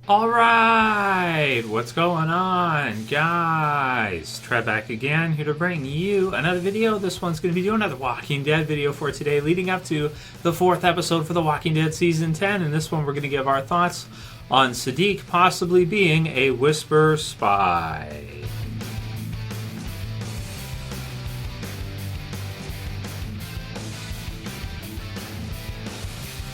All right, what's going on, guys? Trev back again, here to bring you another video. This one's going to be doing another Walking Dead video for today, leading up to the 4th episode for The Walking Dead Season 10. In this one, we're going to give our thoughts on Siddiq possibly being a Whisper spy.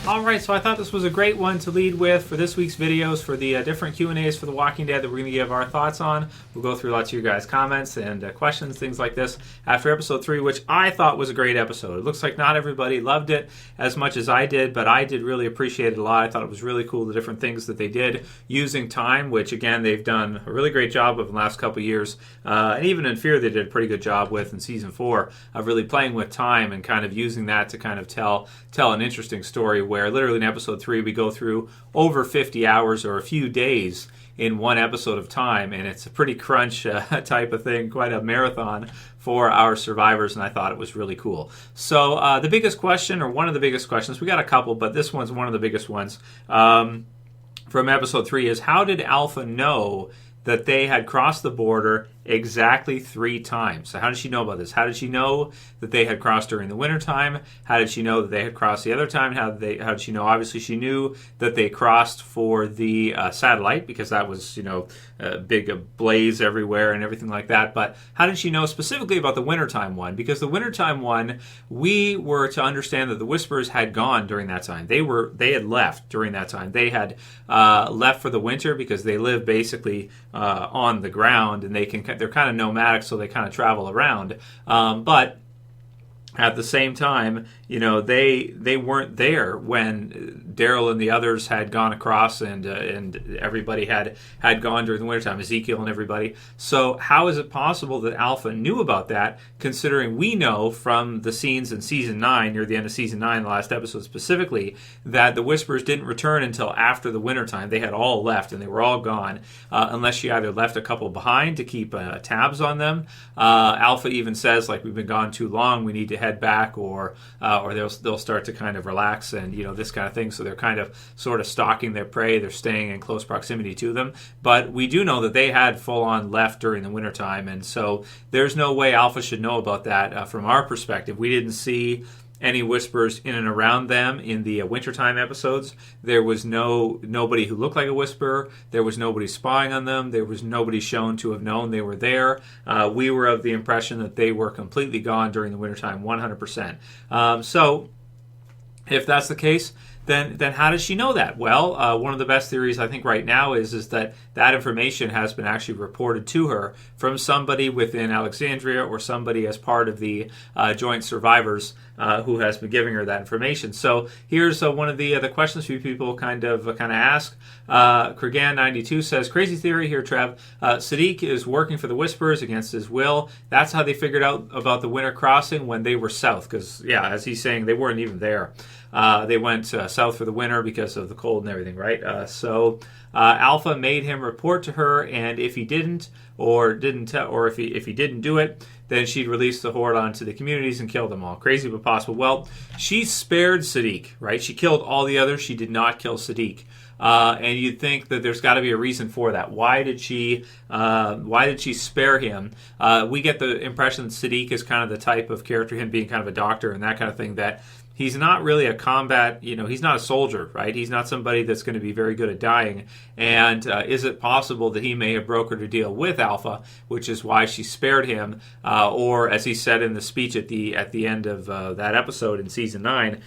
Alright, so I thought this was a great one to lead with for this week's videos, for the different Q&As for The Walking Dead that we're going to give our thoughts on. We'll go through lots of your guys' comments and questions, things like this, after episode 3, which I thought was a great episode. It looks like not everybody loved it as much as I did, but I did really appreciate it a lot. I thought it was really cool, the different things that they did using time, which, again, they've done a really great job of in the last couple of years. And even in Fear, they did a pretty good job with in Season 4 of really playing with time and kind of using that to kind of tell an interesting story, where literally in episode 3 we go through over 50 hours or a few days in one episode of time, and it's a pretty crunch type of thing, quite a marathon for our survivors, and I thought it was really cool. So the biggest question, or one of the biggest questions, we got a couple, but this one's one of the biggest ones from episode 3 is, how did Alpha know that they had crossed the border exactly 3 times? So how did she know about this? How did she know that they had crossed during the wintertime? How did she know that they had crossed the other time? How did she know? Obviously, she knew that they crossed for the satellite, because that was, a big blaze everywhere and everything like that. But how did she know specifically about the wintertime one? Because the wintertime one, we were to understand that the Whispers had gone during that time. They had left during that time. They had left for the winter because they live basically on the ground, and they're kind of nomadic, so they kind of travel around. But at the same time, they weren't there when Daryl and the others had gone across, and everybody had gone during the wintertime, Ezekiel and everybody. So how is it possible that Alpha knew about that, considering we know from the scenes in Season 9, near the end of Season 9, the last episode specifically, that the Whispers didn't return until after the wintertime. They had all left, and they were all gone, unless she either left a couple behind to keep tabs on them. Alpha even says, like, we've been gone too long, we need to head back, or they'll start to kind of relax, and this kind of thing. So they're kind of sort of stalking their prey. They're staying in close proximity to them. But we do know that they had full-on left during the wintertime, and so there's no way Alpha should know about that from our perspective. We didn't see any Whispers in and around them in the wintertime episodes. There was nobody who looked like a Whisperer. There was nobody spying on them. There was nobody shown to have known they were there. We were of the impression that they were completely gone during the wintertime, 100%. So if that's the case, then how does she know that? Well, one of the best theories I think right now is that information has been actually reported to her from somebody within Alexandria, or somebody as part of the joint survivors who has been giving her that information. So here's one of the questions few people kind of ask. Kurgan92 says, crazy theory here, Trev. Sadeeq is working for the Whispers against his will. That's how they figured out about the winter crossing when they were south. Because, yeah, as he's saying, they weren't even there. They went south for the winter because of the cold and everything, right? So Alpha made him report to her, and if he didn't, or if he didn't do it, then she'd release the horde onto the communities and kill them all. Crazy but possible. Well, she spared Siddiq, right? She killed all the others. She did not kill Siddiq. And you'd think that there's got to be a reason for that. Why did she spare him? We get the impression that Siddiq is kind of the type of character, him being kind of a doctor and that kind of thing, that he's not really a combat, he's not a soldier, right? He's not somebody that's going to be very good at dying. And is it possible that he may have brokered a deal with Alpha, which is why she spared him? Or, as he said in the speech at the end of that episode in Season 9,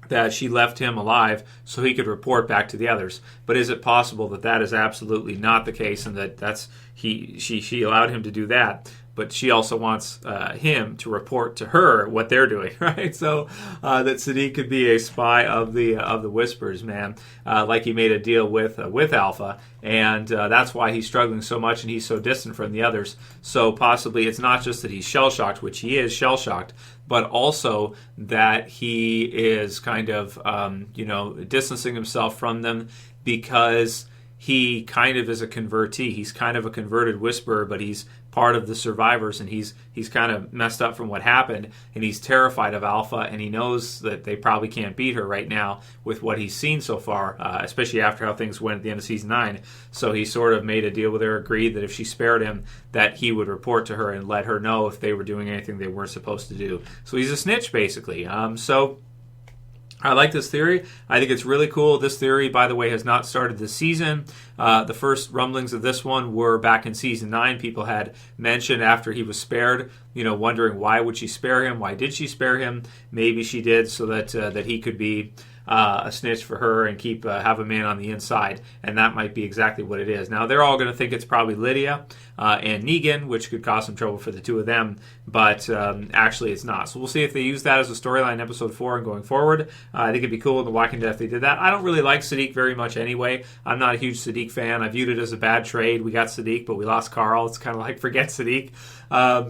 that she left him alive so he could report back to the others. But is it possible that that is absolutely not the case, and that she allowed him to do that? But she also wants him to report to her what they're doing, right? So that Siddiq could be a spy of the Whispers, man, like he made a deal with Alpha, and that's why he's struggling so much and he's so distant from the others. So possibly it's not just that he's shell-shocked, which he is shell-shocked, but also that he is kind of distancing himself from them because he kind of is a convertee. He's kind of a converted whisperer, but he's part of the survivors, and he's kind of messed up from what happened, and he's terrified of Alpha, and he knows that they probably can't beat her right now with what he's seen so far, especially after how things went at the end of season 9. So he sort of made a deal with her, agreed that if she spared him, that he would report to her and let her know if they were doing anything they weren't supposed to do. So he's a snitch, basically. So I like this theory. I think it's really cool. This theory, by the way, has not started this season. The first rumblings of this one were back in season 9. People had mentioned after he was spared, wondering why would she spare him? Why did she spare him? Maybe she did so that he could be a snitch for her and have a man on the inside, and that might be exactly what it is. Now, they're all going to think it's probably Lydia and Negan, which could cause some trouble for the two of them, but actually it's not. So we'll see if they use that as a storyline in episode 4 and going forward. I think it'd be cool in The Walking Dead if they did that. I don't really like Siddiq very much anyway. I'm not a huge Siddiq fan. I viewed it as a bad trade. We got Siddiq, but we lost Carl. It's kind of like forget Siddiq.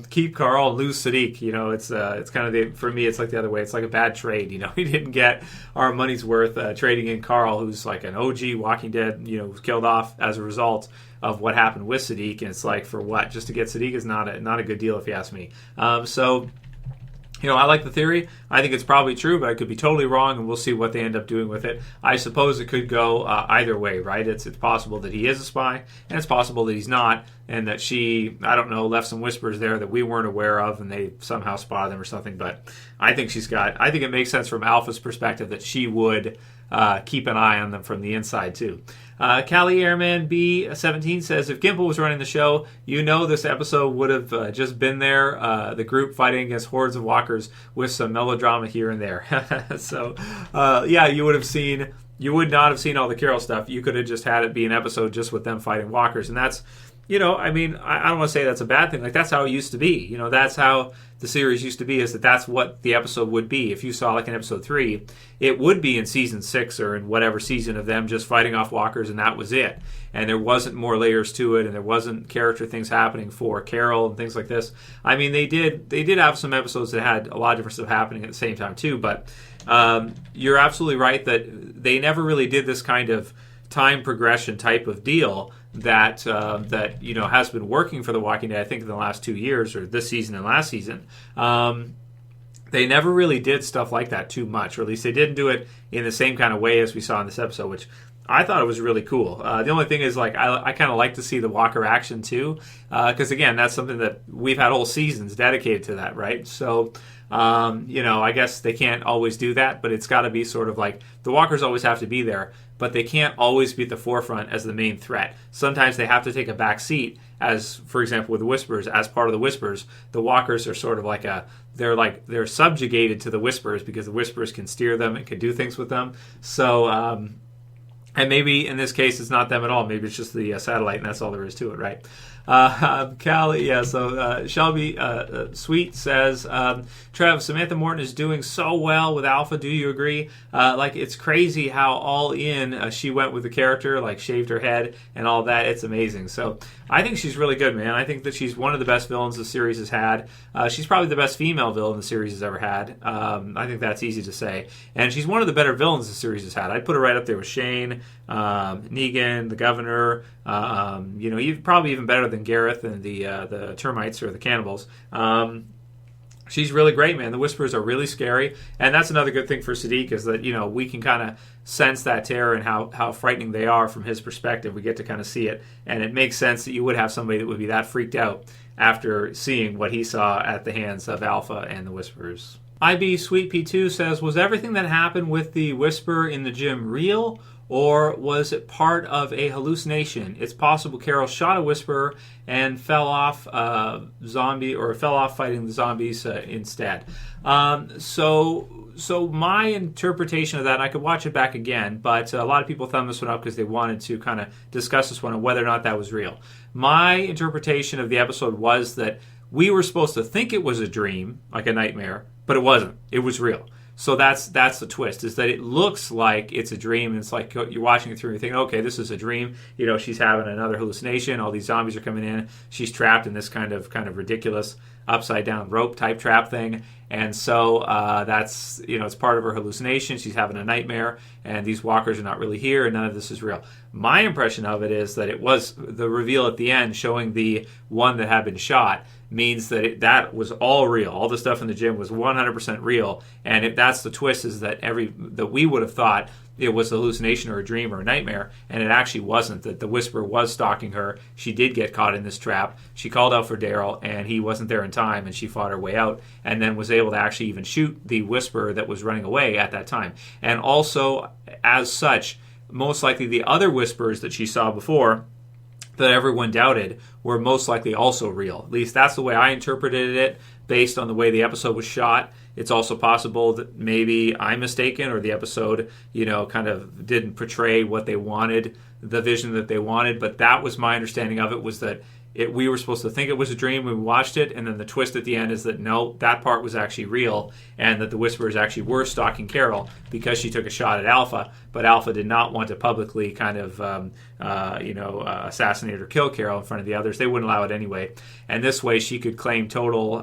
Keep Carl, lose Siddiq. It's kind of for me, it's like the other way. It's like a bad trade. We didn't get our money's worth trading in Carl, who's like an OG Walking Dead, was killed off as a result of what happened with Siddiq, and it's like, for what? Just to get Siddiq is not a good deal if you ask me. I like the theory. I think it's probably true, but I could be totally wrong, and we'll see what they end up doing with it. I suppose it could go either way, right? It's possible that he is a spy, and it's possible that he's not, and that she, I don't know, left some whispers there that we weren't aware of, and they somehow spotted them or something. But I think it makes sense from Alpha's perspective that she would keep an eye on them from the inside, too. Cali Airman B17 says, if Gimple was running the show, this episode would have just been there, the group fighting against hordes of walkers with some melodrama here and there. So, you would not have seen all the Carol stuff. You could have just had it be an episode just with them fighting walkers. And that's, I don't want to say that's a bad thing. Like, that's how it used to be. That's how the series used to be, is that's what the episode would be. If you saw like in episode 3, it would be in season 6 or in whatever season of them just fighting off walkers, and that was it. And there wasn't more layers to it, and there wasn't character things happening for Carol and things like this. They did have some episodes that had a lot of different stuff happening at the same time too, but you're absolutely right that they never really did this kind of time progression type of deal that has been working for The Walking Dead, I think, in the last 2 years, or this season and last season. They never really did stuff like that too much, or at least they didn't do it in the same kind of way as we saw in this episode, which I thought it was really cool. The only thing is, I kind of like to see the walker action too, because again, that's something that we've had whole seasons dedicated to that, right? So, I guess they can't always do that, but it's got to be sort of like the walkers always have to be there, but they can't always be at the forefront as the main threat. Sometimes they have to take a back seat, as for example with the Whispers. As part of the Whispers, the walkers are sort of like they're subjugated to the Whispers because the Whispers can steer them and can do things with them. So, and maybe in this case it's not them at all. Maybe it's just the satellite, and that's all there is to it, right? Shelby Sweet says, Trev, Samantha Morton is doing so well with Alpha. Do you agree? It's crazy how all in she went with the character, shaved her head and all that. It's amazing. So I think she's really good, man. I think that she's one of the best villains the series has had. She's probably the best female villain the series has ever had. I think that's easy to say. And she's one of the better villains the series has had. I'd put her right up there with Shane, Negan, the Governor, probably even better than Gareth and the termites or the cannibals. She's really great, man. The Whispers are really scary, and that's another good thing for Sadeeq, is that we can kind of sense that terror and how frightening they are from his perspective. We get to kind of see it, and it makes sense that you would have somebody that would be that freaked out after seeing what he saw at the hands of Alpha and the Whispers. IB Sweet P2 says, was everything that happened with the Whisper in the gym real, or was it part of a hallucination? It's possible Carol shot a Whisperer and fell off fighting the zombies instead. So my interpretation of that, and I could watch it back again, but a lot of people thumbed this one up because they wanted to kind of discuss this one and whether or not that was real. My interpretation of the episode was that we were supposed to think it was a dream, like a nightmare, but it wasn't. It was real. So that's the twist, is that it looks like it's a dream, and it's like you're watching it through and you're thinking, okay, this is a dream. She's having another hallucination. All these zombies are coming in. She's trapped in this kind of ridiculous upside down rope type trap thing. And so that's, it's part of her hallucination. She's having a nightmare, and these walkers are not really here, and none of this is real. My impression of it is that it was the reveal at the end showing the one that had been shot means that that was all real. All the stuff in the gym was 100% real. And if that's the twist, is that that we would have thought it was a hallucination or a dream or a nightmare, and it actually wasn't, that the Whisperer was stalking her. She did get caught in this trap. She called out for Daryl, and he wasn't there in time, and she fought her way out, and then was able to actually even shoot the Whisperer that was running away at that time. And also, as such, most likely the other Whisperers that she saw before that everyone doubted were most likely also real. At least that's the way I interpreted it based on the way the episode was shot. It's also possible that maybe I'm mistaken, or the episode, kind of didn't portray what they wanted, the vision that they wanted. But that was my understanding of it, was that we were supposed to think it was a dream when we watched it, and then the twist at the end is that no, that part was actually real, and that the Whisperers actually were stalking Carol because she took a shot at Alpha, but Alpha did not want to publicly kind of assassinate or kill Carol in front of the others. They wouldn't allow it anyway, and this way she could claim total,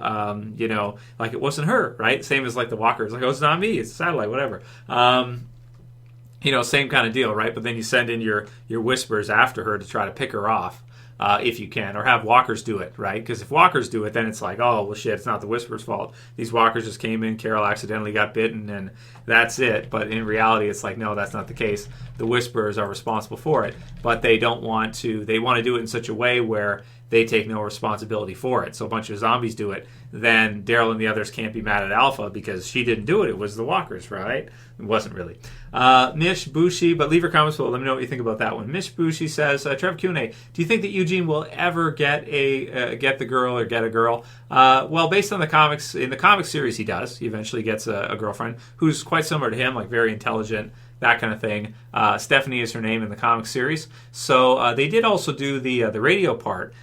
like it wasn't her, right? Same as like the Walkers, like, oh, it's not me, it's a satellite, whatever. Same kind of deal, right? But then you send in your Whisperers after her to try to pick her off. If you can, or have walkers do it, right? Because if walkers do it, then it's like, oh, well, shit, it's not the Whisperer's fault. These walkers just came in, Carol accidentally got bitten, and that's it. But in reality, it's like, no, that's not the case. The Whisperers are responsible for it, but they don't want to. They want to do it in such a way where they take no responsibility for it. So a bunch of zombies do it. Then Daryl and the others can't be mad at Alpha because she didn't do it. It was the walkers, right? It wasn't really. Mish Bushi, but leave your comments below. Let me know what you think about that one. Mish Bushi says, Trev Q&A, do you think that Eugene will ever get the girl or get a girl? Well, based on the comics, in the comic series he does. He eventually gets a girlfriend who's quite similar to him, like very intelligent, that kind of thing. Stephanie is her name in the comic series. So they did also do the radio part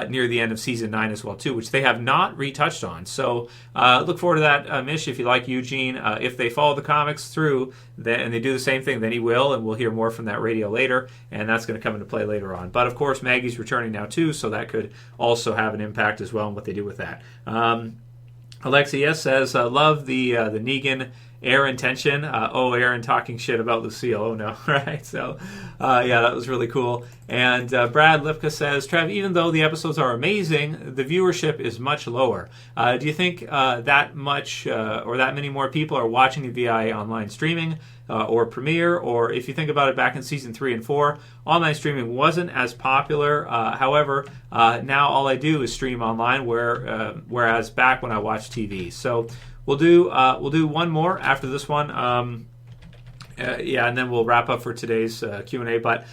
near the end of season 9 as well too, which they have not retouched on. So look forward to that, Mish, if you like Eugene. If they follow the comics through and they do the same thing, then he will, and we'll hear more from that radio later, and that's going to come into play later on. But of course, Maggie's returning now too, so that could also have an impact as well on what they do with that. Alexia says, love the Negan Aaron tension. Aaron talking shit about Lucille. Oh no, right? So, that was really cool. And Brad Lipka says, Trev, even though the episodes are amazing, the viewership is much lower. Do you think that much or that many more people are watching the VI online streaming or Premiere? Or if you think about it, back in season 3 and 4, online streaming wasn't as popular. However, now all I do is stream online, whereas back when I watched TV. So we'll do one more after this one, and then we'll wrap up for today's Q&A. But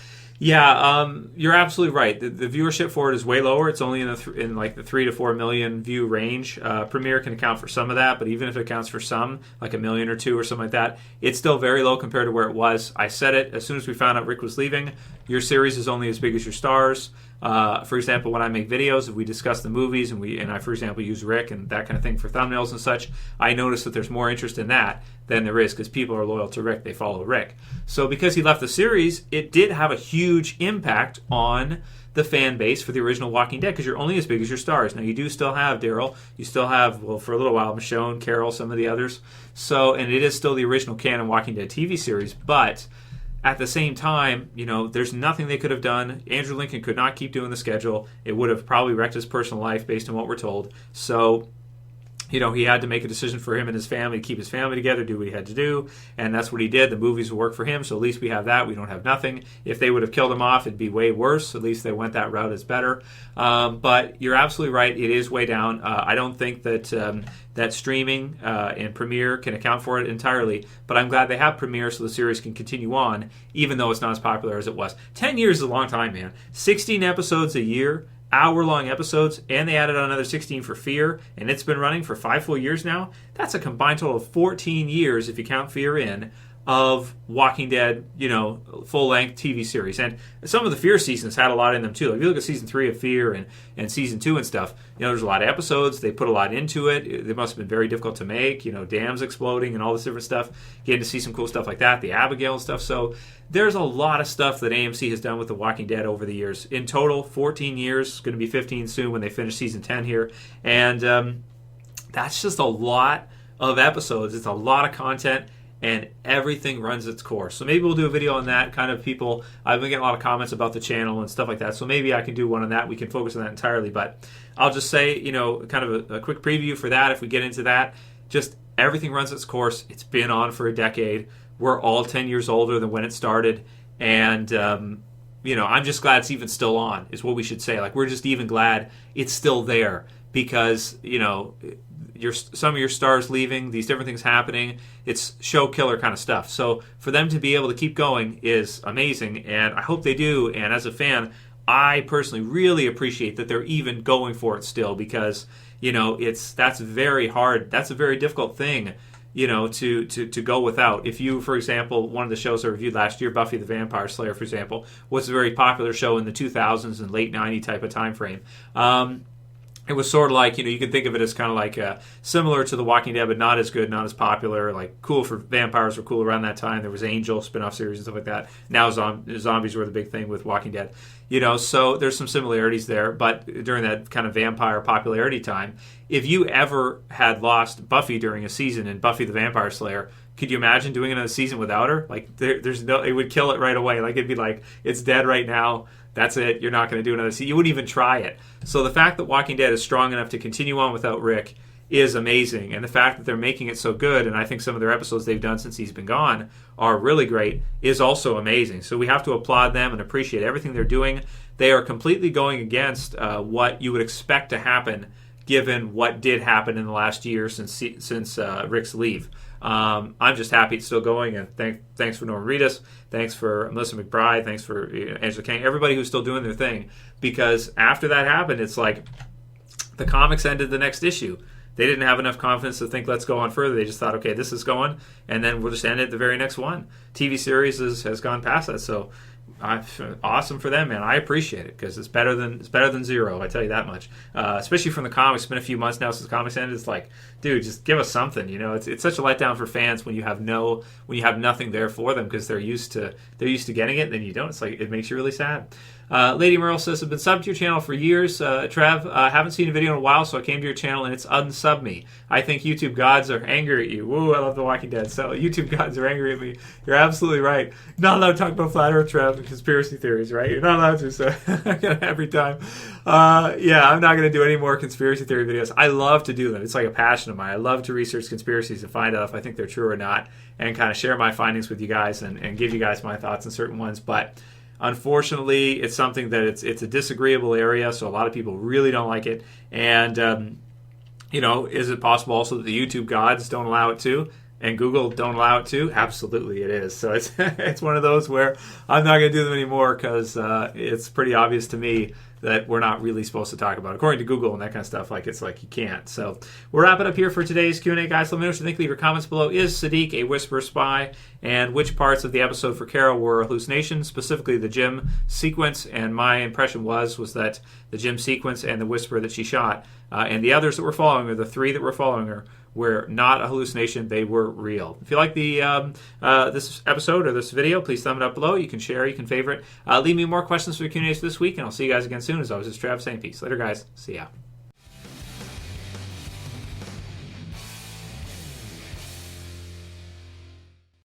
you're absolutely right. The viewership for it is way lower. It's only in like the 3 to 4 million view range. Premiere can account for some of that, but even if it accounts for some, like 1 million or 2 or something like that, it's still very low compared to where it was. I said it as soon as we found out Rick was leaving. Your series is only as big as your stars. For example, when I make videos, if we discuss the movies and I, for example, use Rick and that kind of thing for thumbnails and such, I notice that there's more interest in that than there is because people are loyal to Rick. They follow Rick. So because he left the series, it did have a huge impact on the fan base for the original Walking Dead because you're only as big as your stars. Now, you do still have Daryl. You still have, well, for a little while, Michonne, Carol, some of the others. So, and it is still the original canon Walking Dead TV series, but at the same time, there's nothing they could have done. Andrew Lincoln could not keep doing the schedule. It would have probably wrecked his personal life based on what we're told. So, he had to make a decision for him and his family to keep his family together, do what he had to do, and that's what he did. The movies will work for him, so at least we have that. We don't have nothing. If they would have killed him off, it'd be way worse. At least they went that route. It's better. But you're absolutely right. It is way down. I don't think that that streaming and Premiere can account for it entirely, but I'm glad they have Premiere so the series can continue on, even though it's not as popular as it was. 10 years is a long time, man. 16 episodes a year, hour-long episodes, and they added on another 16 for Fear, and it's been running for 5 full years now. That's a combined total of 14 years if you count Fear in, of Walking Dead, full-length TV series. And some of the Fear seasons had a lot in them too. Like if you look at season 3 of Fear and season 2 and stuff, there's a lot of episodes. They put a lot into it. It must have been very difficult to make, dams exploding and all this different stuff. Getting to see some cool stuff like that, the Abigail and stuff. So there's a lot of stuff that AMC has done with The Walking Dead over the years. In total, 14 years, going to be 15 soon when they finish season 10 here. And that's just a lot of episodes. It's a lot of content. And everything runs its course. So maybe we'll do a video on that. Kind of people, I've been getting a lot of comments about the channel and stuff like that. So maybe I can do one on that. We can focus on that entirely. But I'll just say, kind of a quick preview for that. If we get into that, just everything runs its course. It's been on for a decade. We're all 10 years older than when it started. And, I'm just glad it's even still on, is what we should say. Like, we're just even glad it's still there because, some of your stars leaving, these different things happening, it's show killer kind of stuff. So for them to be able to keep going is amazing, and I hope they do. And as a fan, I personally really appreciate that they're even going for it still, because that's very hard. That's a very difficult thing, to go without. If you, for example, one of the shows I reviewed last year, Buffy the Vampire Slayer, for example, was a very popular show in the 2000s and late 90s type of time frame. It was sort of like, you can think of it as kind of like similar to The Walking Dead, but not as good, not as popular. Like, cool for vampires were cool around that time. There was Angel spin-off series and stuff like that. Now zombies were the big thing with Walking Dead. So there's some similarities there. But during that kind of vampire popularity time, if you ever had lost Buffy during a season in Buffy the Vampire Slayer, could you imagine doing another season without her? Like, there's no, it would kill it right away. Like, it'd be like, it's dead right now. That's it. You're not going to do another season. You wouldn't even try it. So the fact that Walking Dead is strong enough to continue on without Rick is amazing. And the fact that they're making it so good, and I think some of their episodes they've done since he's been gone are really great, is also amazing. So we have to applaud them and appreciate everything they're doing. They are completely going against what you would expect to happen given what did happen in the last year since Rick's leave. I'm just happy it's still going, and thanks for Norman Reedus, thanks for Melissa McBride, thanks for Angela Kang, everybody who's still doing their thing, because after that happened, it's like the comics ended the next issue. They didn't have enough confidence to think, let's go on further. They just thought, okay, this is going, and then we'll just end it the very next one. TV series has gone past that, so awesome for them, man. I appreciate it because it's better than zero. I tell you that much. Especially from the comics. It's been a few months now since the comics ended. It's like, dude, just give us something. It's such a letdown for fans when you have nothing there for them because they're used to getting it. And then you don't. It's like, it makes you really sad. Lady Merle says, I've been subbed to your channel for years. Trev, haven't seen a video in a while, so I came to your channel and it's unsubbed me. I think YouTube gods are angry at you. Woo, I love The Walking Dead. So YouTube gods are angry at me. You're absolutely right. Not allowed to talk about flat earth, Trev, and conspiracy theories, right? You're not allowed to, so every time. I'm not going to do any more conspiracy theory videos. I love to do them. It's like a passion of mine. I love to research conspiracies and find out if I think they're true or not and kind of share my findings with you guys and give you guys my thoughts on certain ones. But unfortunately, it's something that it's a disagreeable area, so a lot of people really don't like it. And, is it possible also that the YouTube gods don't allow it too? And Google don't allow it too? Absolutely it is. So it's one of those where I'm not going to do them anymore because it's pretty obvious to me that we're not really supposed to talk about it. According to Google and that kind of stuff, it's like you can't. So we'll wrap it up here for today's Q&A, guys. Let me know what you think. Leave your comments below. Is Sadeeq a whisper spy? And which parts of the episode for Carol were hallucinations, specifically the gym sequence? And my impression was that the gym sequence and the whisper that she shot and the others that were following her, the 3 that were following her, were not a hallucination. They were real. If you like this episode or this video, please thumb it up below. You can share, you can favorite. Leave me more questions for the Q&As for this week, and I'll see you guys again soon. As always, it's Trev saying peace. Later, guys. See ya.